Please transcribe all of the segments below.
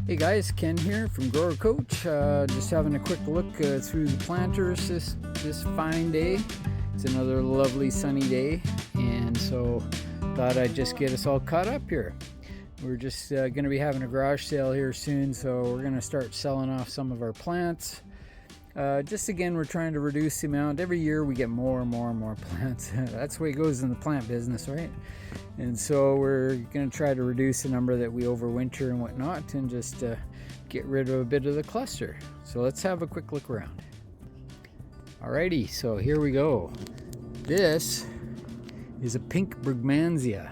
Hey guys, Ken here from Grower Coach. Just having a quick look through the planters this fine day. It's another lovely sunny day, and so thought I'd just get us all caught up here. We're just going to be having a garage sale here soon, so we're going to start selling off some of our plants. Just again, we're trying to reduce the amount. Every year we get more and more plants. That's the way it goes in the plant business, right? And so we're going to try to reduce the number that we overwinter and whatnot, and just get rid of a bit of the cluster. So let's have a quick look around. Alrighty, so here we go. This is a pink brugmansia.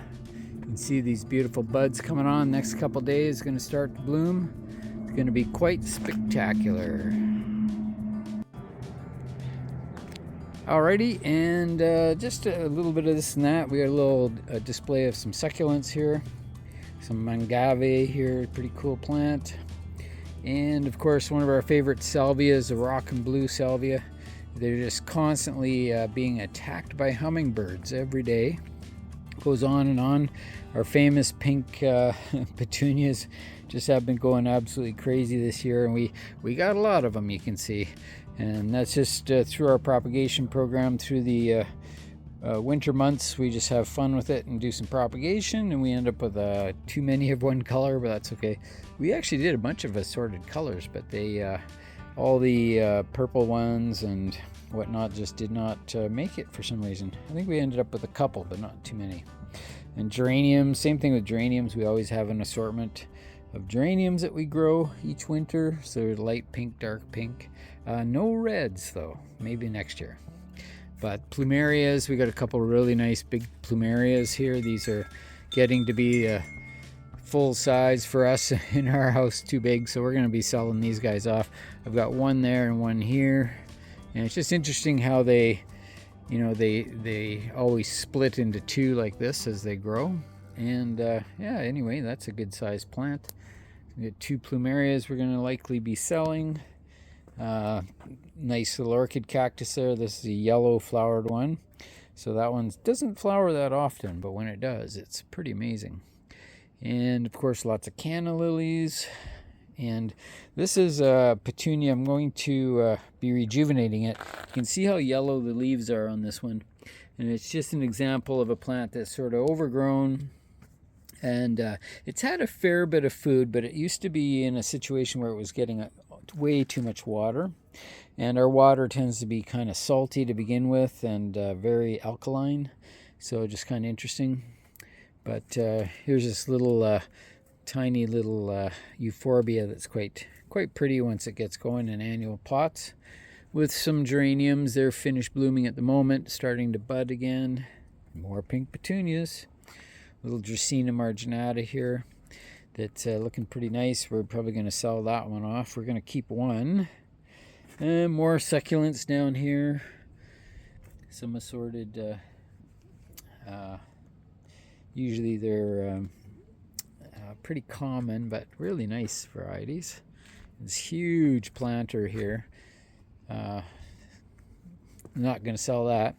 You can see these beautiful buds coming on. Next couple days, going to start to bloom. It's going to be quite spectacular. Alrighty, and just a little bit of this and that. We got a little display of some succulents here. Some mangave here, pretty cool plant. And of course, one of our favorite salvias, the rock and blue salvia. They're just constantly being attacked by hummingbirds every day. Goes on and on. Our famous pink petunias just have been going absolutely crazy this year, and we got a lot of them, you can see. And that's just through our propagation program through the winter months. We just have fun with it and do some propagation, and we end up with too many of one color, but that's okay. We actually did a bunch of assorted colors, but they all the purple ones and whatnot just did not make it for some reason. I think we ended up with a couple, but not too many. And geraniums, same thing with geraniums. We always have an assortment of geraniums that we grow each winter. So they're light pink, dark pink. No reds though, maybe next year. But plumerias, we got a couple really nice big plumerias here. These are getting to be full size for us in our house, too big, so we're going to be selling these guys off. I've got one there and one here, and it's just interesting how they always split into two like this as they grow. And yeah, anyway, that's a good sized plant. We got two plumerias we're going to likely be selling. Nice little orchid cactus there. This is a yellow flowered one, so that one doesn't flower that often, but when it does, it's pretty amazing. And of course, lots of canna lilies. And this is a petunia. I'm going to be rejuvenating it. You can see how yellow the leaves are on this one, and it's just an example of a plant that's sort of overgrown. And it's had a fair bit of food, but it used to be in a situation where it was getting way too much water. And our water tends to be kind of salty to begin with, and very alkaline. So just kind of interesting. But here's this little tiny little euphorbia that's quite pretty once it gets going in annual pots. With some geraniums, they're finished blooming at the moment, starting to bud again. More pink petunias. Little Dracaena marginata here that's looking pretty nice. We're probably going to sell that one off. We're going to keep one. And more succulents down here. Some assorted, usually they're pretty common, but really nice varieties. This huge planter here. I'm not going to sell that.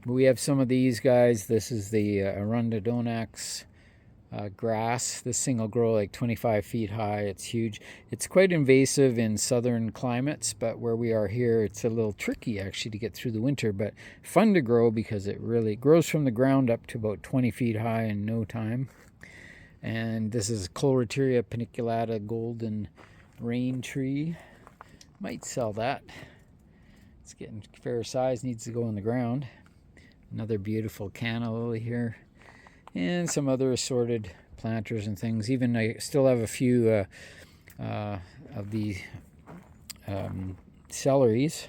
But we have some of these guys. This is the Arundodonax grass. This thing will grow like 25 feet high. It's huge. It's quite invasive in southern climates, but where we are here, it's a little tricky actually to get through the winter, but fun to grow because it really grows from the ground up to about 20 feet high in no time. And this is Chloroteria paniculata golden rain tree. Might sell that. It's getting fair size, needs to go in the ground. Another beautiful canna lily here. And some other assorted planters and things. Even I still have a few of the celeries.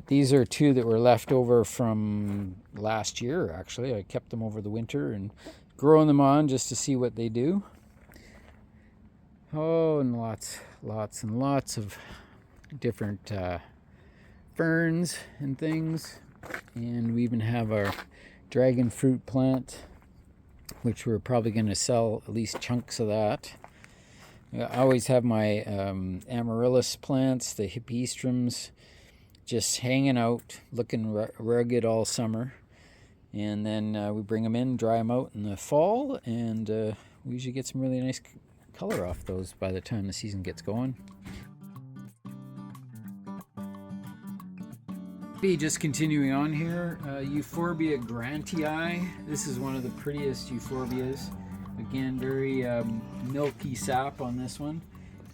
These are two that were left over from last year, actually. I kept them over the winter and growing them on just to see what they do. Oh, and lots and lots of different ferns and things. And we even have our dragon fruit plant, which we're probably going to sell at least chunks of that. I always have my amaryllis plants, the hippeastrums, just hanging out, looking rugged all summer. And then we bring them in, dry them out in the fall, and we usually get some really nice color off those by the time the season gets going. Just continuing on here, Euphorbia grantii. This is one of the prettiest euphorbias. Again, very milky sap on this one.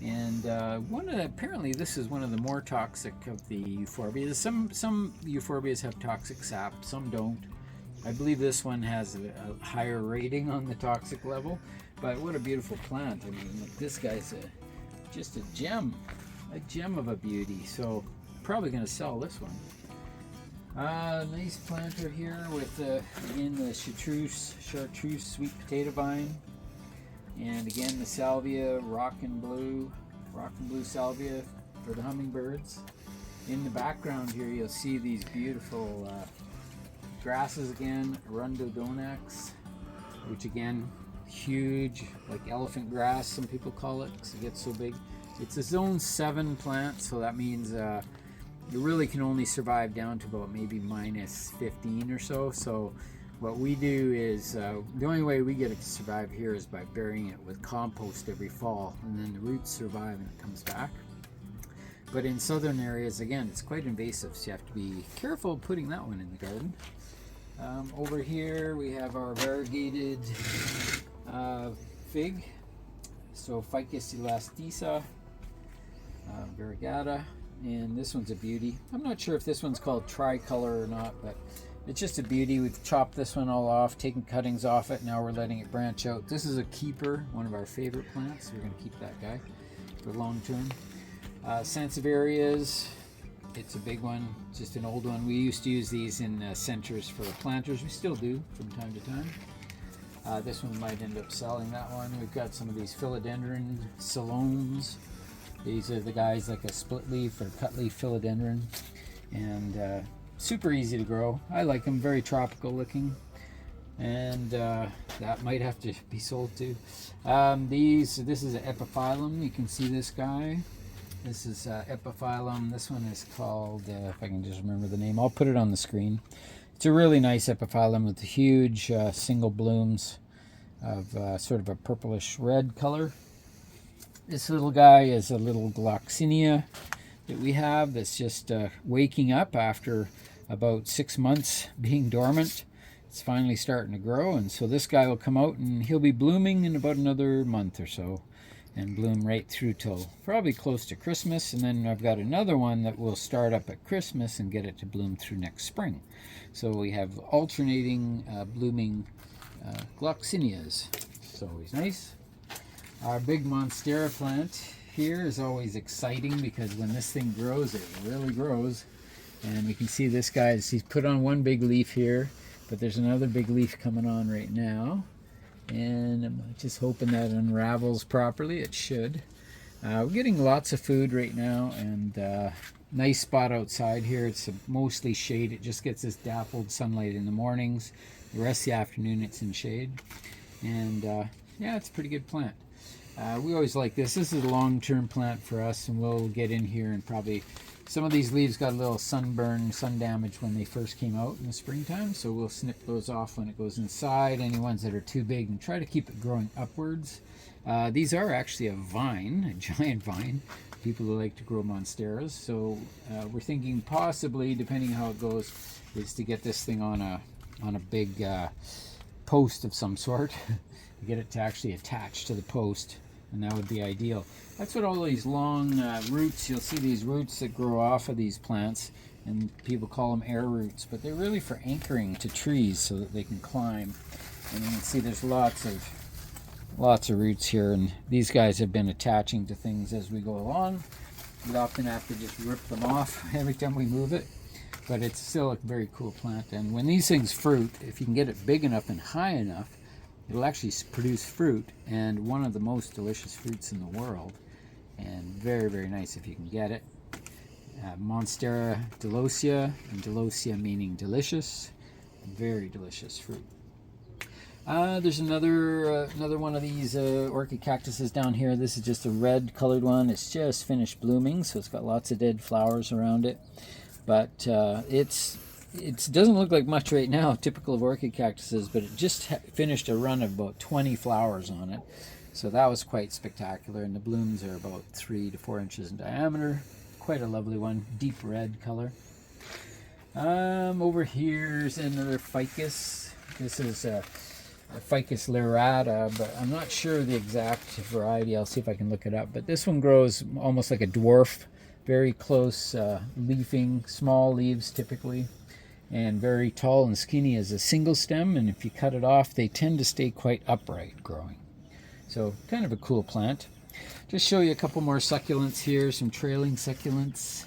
And apparently this is one of the more toxic of the euphorbias. Some euphorbias have toxic sap, some don't. I believe this one has a higher rating on the toxic level. But what a beautiful plant. I mean, look, this guy's just a gem of a beauty. So probably going to sell this one. Nice planter here with again the chartreuse sweet potato vine, and again the salvia rock and blue salvia for the hummingbirds. In the background here you'll see these beautiful grasses again, rhododendrons, which again huge, like elephant grass some people call it because it gets so big. It's a zone 7 plant, so that means you really can only survive down to about maybe minus 15 or so. So what we do is, the only way we get it to survive here is by burying it with compost every fall, and then the roots survive and it comes back. But in southern areas, again, it's quite invasive, so you have to be careful putting that one in the garden. Over here we have our variegated fig, so Ficus elastica, variegata. And this one's a beauty. I'm not sure if this one's called tricolor or not, but it's just a beauty. We've chopped this one all off, taken cuttings off it. Now we're letting it branch out. This is a keeper, one of our favorite plants. We're going to keep that guy for long term. Sansevierias, it's a big one, just an old one. We used to use these in centers for planters. We still do from time to time. This one might end up selling that one. We've got some of these philodendron salomes. These are the guys like a split leaf or cut leaf philodendron, and super easy to grow. I like them, very tropical looking, and that might have to be sold too. This is an epiphyllum. You can see this guy. This is epiphyllum. This one is called, if I can just remember the name, I'll put it on the screen. It's a really nice epiphyllum with huge single blooms of sort of a purplish red color. This little guy is a little gloxinia that we have that's just waking up after about 6 months being dormant. It's finally starting to grow, and so this guy will come out and he'll be blooming in about another month or so and bloom right through till probably close to Christmas. And then I've got another one that will start up at Christmas and get it to bloom through next spring. So we have alternating blooming gloxinias. It's always nice. Our big monstera plant here is always exciting because when this thing grows, it really grows. And we can see this guy, he's put on one big leaf here, but there's another big leaf coming on right now. And I'm just hoping that unravels properly. It should. We're getting lots of food right now, and nice spot outside here. It's mostly shade. It just gets this dappled sunlight in the mornings. The rest of the afternoon it's in shade. And yeah, it's a pretty good plant. We always like this. This is a long-term plant for us, and we'll get in here and probably, some of these leaves got a little sunburn, sun damage when they first came out in the springtime, so we'll snip those off when it goes inside, any ones that are too big, and try to keep it growing upwards. These are actually a vine, a giant vine, people who like to grow monsteras, so we're thinking possibly, depending how it goes, is to get this thing on a big post of some sort, get it to actually attach to the post, and that would be ideal. That's what all these long roots, you'll see these roots that grow off of these plants, and people call them air roots, but they're really for anchoring to trees so that they can climb. And you can see there's lots of roots here, and these guys have been attaching to things as we go along. We often have to just rip them off every time we move it, but it's still a very cool plant. And when these things fruit, if you can get it big enough and high enough, it'll actually produce fruit, and one of the most delicious fruits in the world, and very, very nice if you can get it. Monstera delosia, and delosia meaning delicious, very delicious fruit. There's another one of these orchid cactuses down here. This is just a red colored one. It's just finished blooming, so it's got lots of dead flowers around it, but it doesn't look like much right now, typical of orchid cactuses, but it just finished a run of about 20 flowers on it. So that was quite spectacular, and the blooms are about 3 to 4 inches in diameter. Quite a lovely one, deep red color. Over here's another ficus. This is a Ficus lyrata, but I'm not sure the exact variety. I'll see if I can look it up. But this one grows almost like a dwarf, very close leafing, small leaves typically, and very tall and skinny as a single stem. And if you cut it off, they tend to stay quite upright growing. So kind of a cool plant. Just show you a couple more succulents here, some trailing succulents.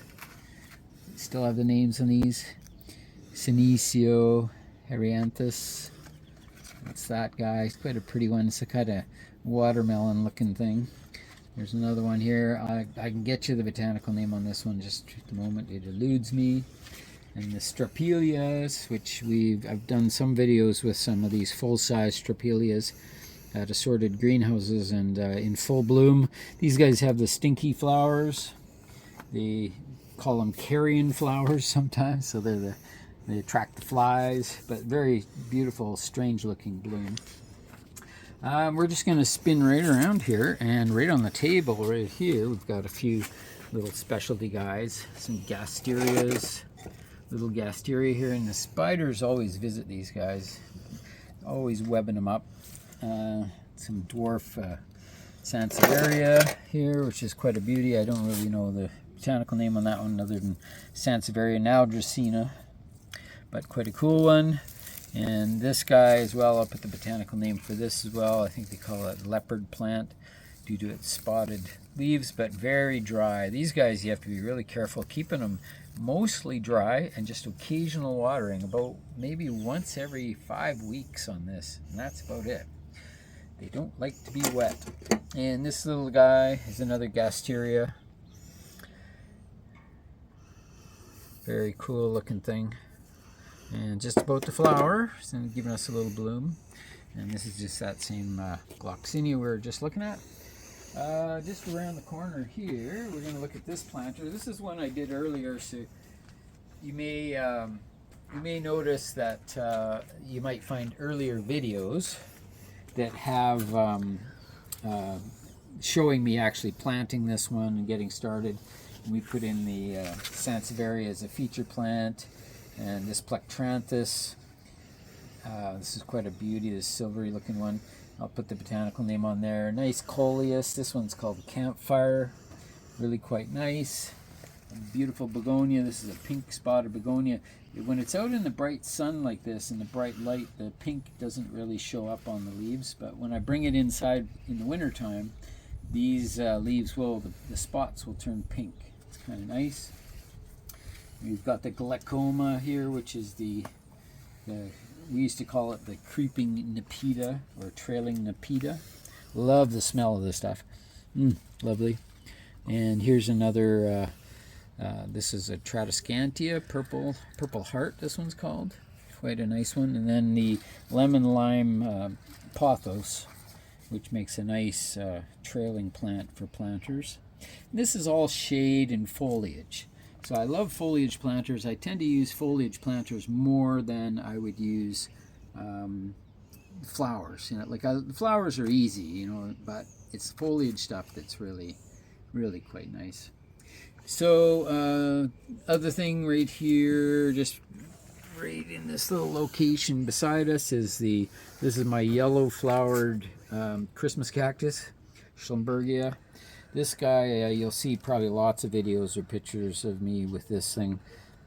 Still have the names on these. Senecio, Herianthus. That's that guy. It's quite a pretty one. It's a kind of watermelon looking thing. There's another one here. I can get you the botanical name on this one just at the moment. It eludes me. And the Strapelias, which I've done some videos with some of these full-size Strapelias at assorted greenhouses and in full bloom. These guys have the stinky flowers. They call them carrion flowers sometimes, so they attract the flies, but very beautiful, strange looking bloom. We're just going to spin right around here, and right on the table right here we've got a few little specialty guys, some gasterias, little gasteria here, and the spiders always visit these guys, always webbing them up. Some dwarf Sansevieria here, which is quite a beauty. I don't really know the botanical name on that one other than Sansevieria naldracina, but quite a cool one. And this guy as well, I'll put the botanical name for this as well. I think they call it leopard plant due to its spotted leaves, but very dry. These guys you have to be really careful keeping them mostly dry and just occasional watering, about maybe once every 5 weeks on this, and that's about it. They don't like to be wet. And this little guy is another gasteria. Very cool looking thing. And just about to flower, so giving us a little bloom. And this is just that same Gloxinia we were just looking at. Just around the corner here, we're going to look at this planter. This is one I did earlier, so you may notice that you might find earlier videos that have showing me actually planting this one and getting started. And we put in the Sansevieria as a feature plant, and this Plectranthus. This is quite a beauty, this silvery looking one. I'll put the botanical name on there. Nice coleus. This one's called Campfire. Really quite nice. A beautiful begonia. This is a pink spotted begonia. When it's out in the bright sun like this, in the bright light, the pink doesn't really show up on the leaves. But when I bring it inside in the wintertime, these leaves will, the spots will turn pink. It's kind of nice. We've got the glaucoma here, which is we used to call it the creeping nepeta or trailing nepeta. Love the smell of this stuff. Lovely. And here's another, this is a Tradescantia, purple heart, this one's called. Quite a nice one. And then the lemon lime pothos, which makes a nice trailing plant for planters. And this is all shade and foliage. So I love foliage planters. I tend to use foliage planters more than I would use flowers. The flowers are easy, but it's foliage stuff that's really, really quite nice. So other thing right here, just right in this little location beside us is this is my yellow flowered Christmas cactus, Schlumbergia. This guy, you'll see probably lots of videos or pictures of me with this thing.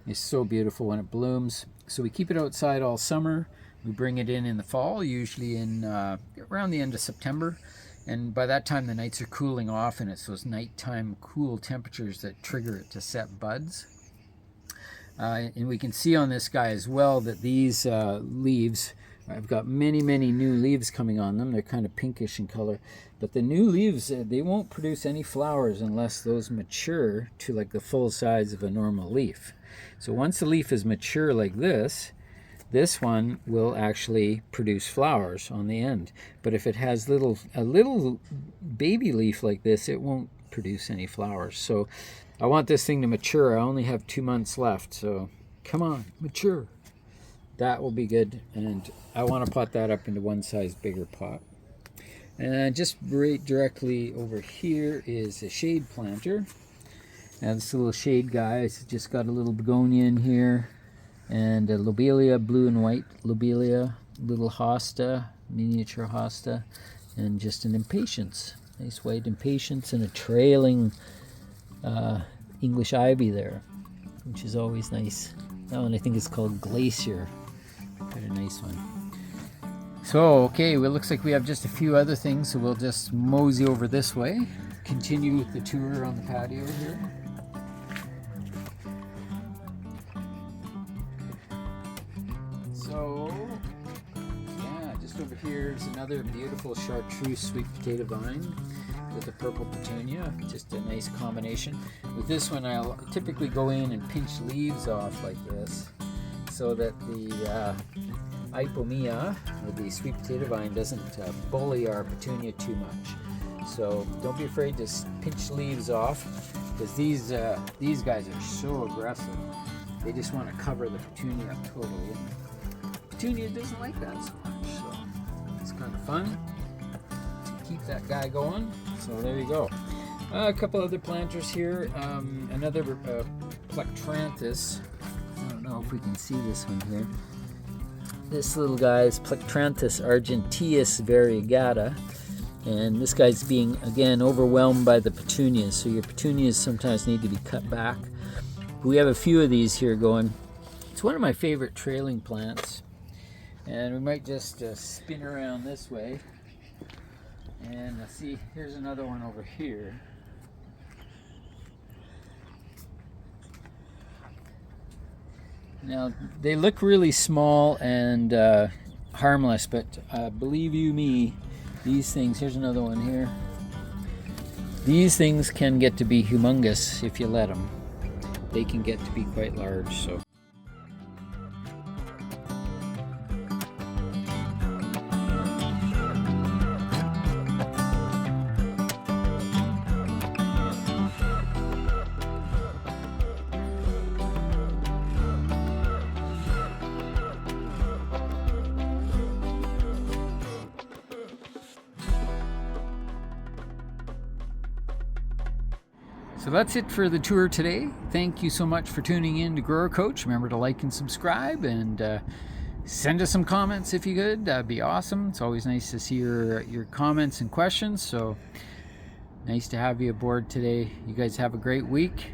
It's so beautiful when it blooms. So we keep it outside all summer. We bring it in the fall, usually in around the end of September. And by that time the nights are cooling off, and it's those nighttime cool temperatures that trigger it to set buds. And we can see on this guy as well that these leaves, I've got many new leaves coming on them. They're kind of pinkish in color, but the new leaves, they won't produce any flowers unless those mature to like the full size of a normal leaf. So once the leaf is mature like this one will actually produce flowers on the end. But if it has a little baby leaf like this, it won't produce any flowers. So I want this thing to mature. I only have 2 months left, so come on, mature. That will be good, and I want to pot that up into one size bigger pot. And just right directly over here is a shade planter. Now this little shade guy has just got a little begonia in here, and a lobelia, blue and white lobelia, little hosta, miniature hosta, and just an impatiens, nice white impatiens, and a trailing English ivy there, which is always nice. That one I think is called Glacier. Quite a nice one. So, okay, well, it looks like we have just a few other things, so we'll just mosey over this way. Continue with the tour on the patio here. So, yeah, just over here is another beautiful chartreuse sweet potato vine with a purple petunia. Just a nice combination. With this one, I'll typically go in and pinch leaves off like this, so that the ipomea, or the sweet potato vine, doesn't bully our petunia too much. So don't be afraid to pinch leaves off, because these guys are so aggressive. They just want to cover the petunia up totally. Petunia doesn't like that so much, so it's kind of fun to keep that guy going. So there you go. A couple other planters here. Another Plectranthus. I don't know if we can see this one here. This little guy is Plectranthus argenteus variegata, and this guy's being, again, overwhelmed by the petunias, so your petunias sometimes need to be cut back. We have a few of these here going. It's one of my favorite trailing plants, and we might just spin around this way, and see, here's another one over here. Now, they look really small and harmless, but believe you me, these things, here's another one here. These things can get to be humongous if you let them. They can get to be quite large, so. So that's it for the tour today. Thank you so much for tuning in to Grower Coach. Remember to like and subscribe, and send us some comments if you could. That'd be awesome. It's always nice to see your comments and questions. So nice to have you aboard today. You guys have a great week.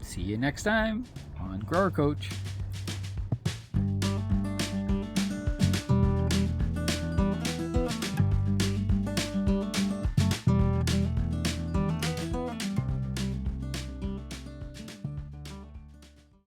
See you next time on Grower Coach.